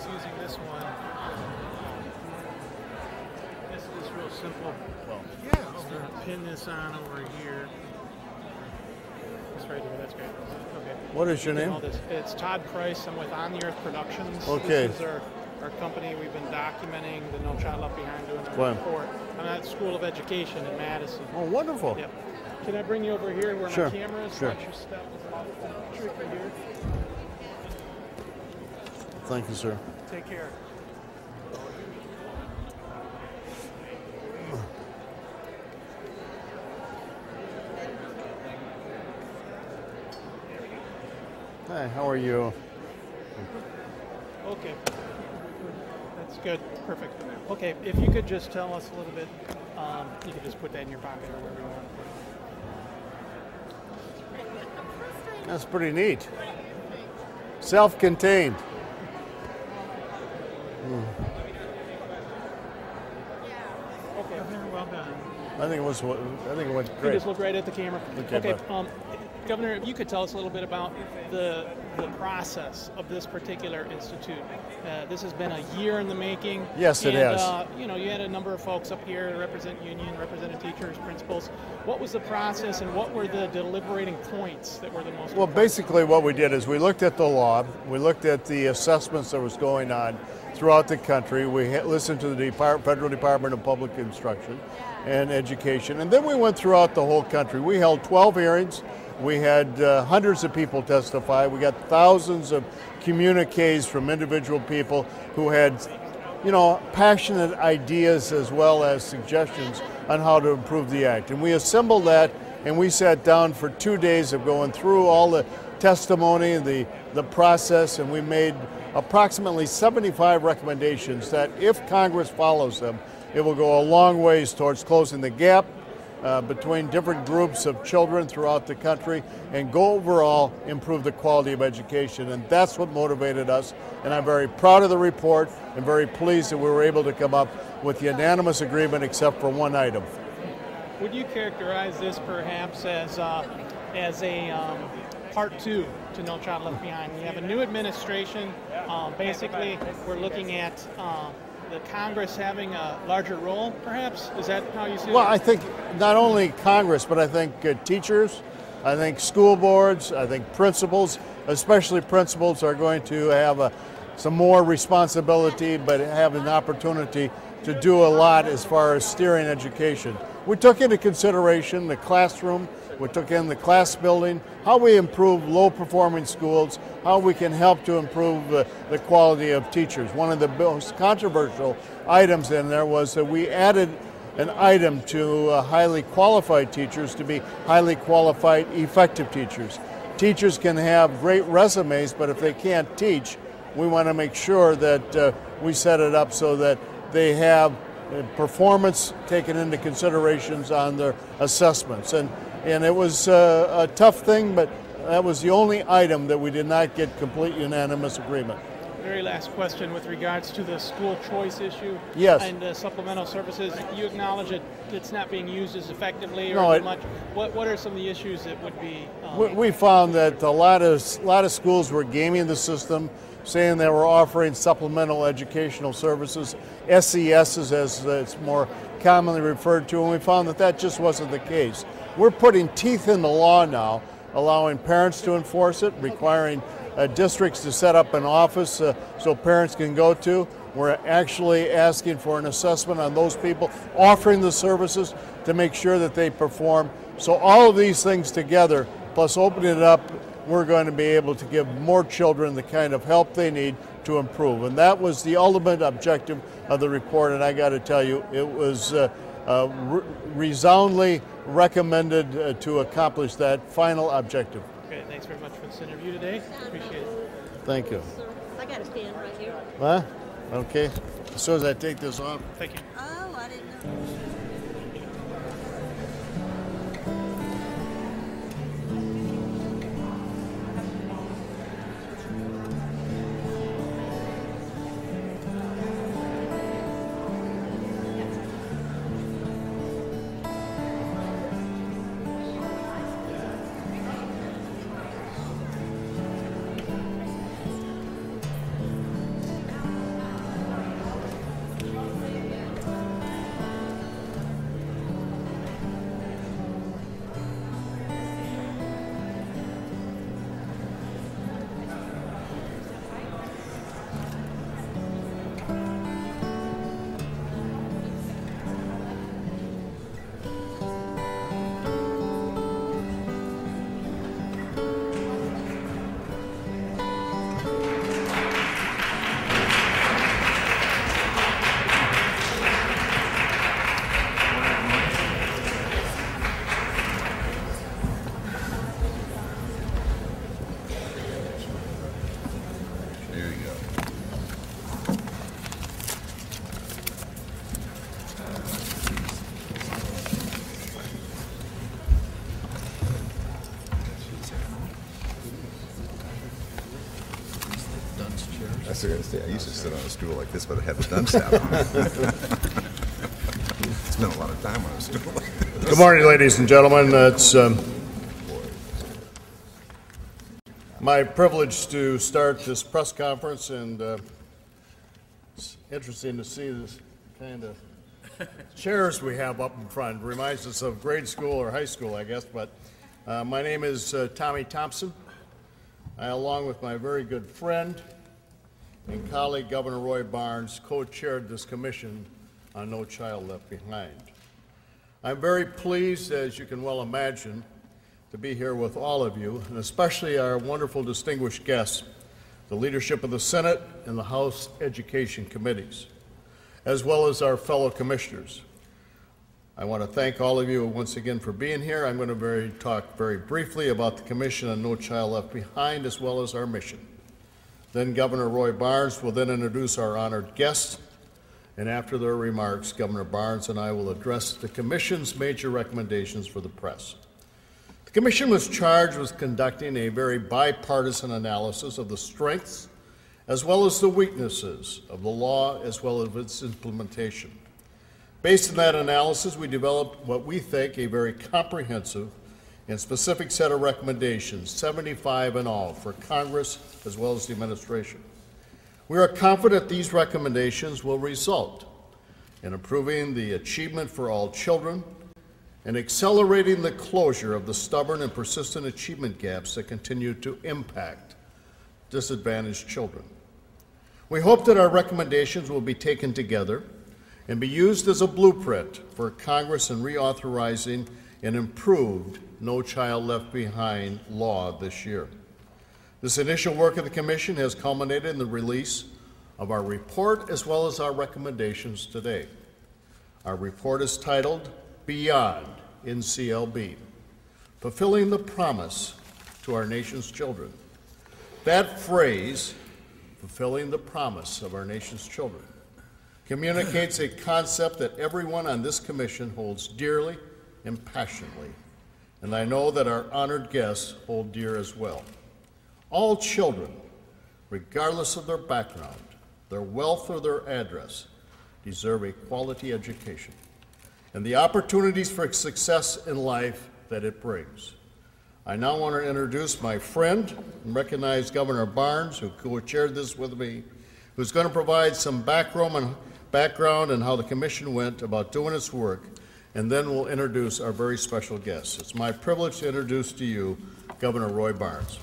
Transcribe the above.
just using this one. This is real simple. Yeah. Just gonna pin this on over here. This right here, that's great. Okay. What is your You can name? all this. It's Todd Price. I'm with On the Earth Productions. Okay. This is our company. We've been documenting the No Child Left Behind doing a Wow. report. I'm at the School of Education in Madison. Oh, wonderful. Yep. Can I bring you over here where Sure, my camera is? sure. Watch your step. Tricky here. Thank you, sir. Take care. Hi, how are you? Okay. That's good. Perfect. Okay, if you could just tell us a little bit, you could just put that in your pocket or wherever you want. That's pretty neat. Self-contained. Okay, well done. I think it went You great. just look right at the camera. Okay, Governor, if you could tell us a little bit about the process of this particular institute. This has been a year in the making. Yes, it has. You know, you had a number of folks up here to represent union, represented teachers, principals. What was the process, and what were the deliberating points that were the most Well, important? basically what we did is we looked at the law, we looked at the assessments that was going on throughout the country, we listened to the Federal Department of Public Instruction and Education, and then we went throughout the whole country. We held 12 hearings, we had hundreds of people testify, we got thousands of communiques from individual people who had, you know, passionate ideas as well as suggestions on how to improve the act. And we assembled that, and we sat down for 2 days of going through all the testimony, the process, and we made approximately 75 recommendations that if Congress follows them, it will go a long ways towards closing the gap between different groups of children throughout the country and go overall improve the quality of education. And that's what motivated us. And I'm very proud of the report and very pleased that we were able to come up with unanimous agreement except for one item. Would you characterize this perhaps as a part two to No Child Left Behind? We have a new administration. Basically, we're looking at the Congress having a larger role, perhaps? Is that how you see it? Well, I think not only Congress, but I think teachers, I think school boards, I think principals, especially principals, are going to have some more responsibility, but have an opportunity to do a lot as far as steering education. We took into consideration the classroom, we took in the class building, how we improve low-performing schools, how we can help to improve the quality of teachers. One of the most controversial items in there was that we added an item to highly qualified teachers to be highly qualified, effective teachers. Teachers can have great resumes, but if they can't teach, we want to make sure that we set it up so that they have performance taken into considerations on their assessments. And it was a tough thing, but that was the only item that we did not get complete unanimous agreement. Very last question with regards to the school choice issue. Yes. And supplemental services. You acknowledge that it's not being used as effectively or No, as much. What are some of the issues that would be? We found that a lot of schools were gaming the system, saying they were offering supplemental educational services, SESs as it's more commonly referred to, and we found that that just wasn't the case. We're putting teeth in the law now, allowing parents to enforce it, requiring districts to set up an office so parents can go to. We're actually asking for an assessment on those people offering the services to make sure that they perform. So all of these things together, plus opening it up, we're going to be able to give more children the kind of help they need to improve. And that was the ultimate objective of the report, and I got to tell you, it was resoundingly recommended to accomplish that final objective. Okay, thanks very much for this interview today. Appreciate it. Thank you. I got to stand right here. Huh? Okay. As soon as I take this off. Thank you. Oh, I didn't know. was going to say, I used to sit on a stool like this, but I had the dunce hat on. Spent a lot of time on a stool like this. Good morning, ladies and gentlemen. It's my privilege to start this press conference, and it's interesting to see this kind of chairs we have up in front. It reminds us of grade school or high school, I guess, but my name is Tommy Thompson. I, along with my very good friend and colleague, Governor Roy Barnes, co-chaired this commission on No Child Left Behind. I'm very pleased, as you can well imagine, to be here with all of you, and especially our wonderful distinguished guests, the leadership of the Senate and the House Education Committees, as well as our fellow commissioners. I want to thank all of you once again for being here. I'm going to talk very briefly about the Commission on No Child Left Behind, as well as our mission. Then Governor Roy Barnes will then introduce our honored guests, and after their remarks, Governor Barnes and I will address the Commission's major recommendations for the press. The Commission was charged with conducting a very bipartisan analysis of the strengths as well as the weaknesses of the law as well as its implementation. Based on that analysis, we developed what we think a very comprehensive and specific set of recommendations, 75 in all, for Congress as well as the administration. We are confident these recommendations will result in improving the achievement for all children and accelerating the closure of the stubborn and persistent achievement gaps that continue to impact disadvantaged children. We hope that our recommendations will be taken together and be used as a blueprint for Congress in reauthorizing an improved No Child Left Behind law this year. This initial work of the Commission has culminated in the release of our report as well as our recommendations today. Our report is titled Beyond NCLB, Fulfilling the Promise to Our Nation's Children. That phrase, fulfilling the promise of our nation's children, communicates a concept that everyone on this commission holds dearly and passionately, and I know that our honored guests hold dear as well. All children, regardless of their background, their wealth, or their address, deserve a quality education and the opportunities for success in life that it brings. I now want to introduce my friend and recognize Governor Barnes, who co-chaired this with me, who's going to provide some background on how the Commission went about doing its work, and then we'll introduce our very special guests. It's my privilege to introduce to you Governor Roy Barnes.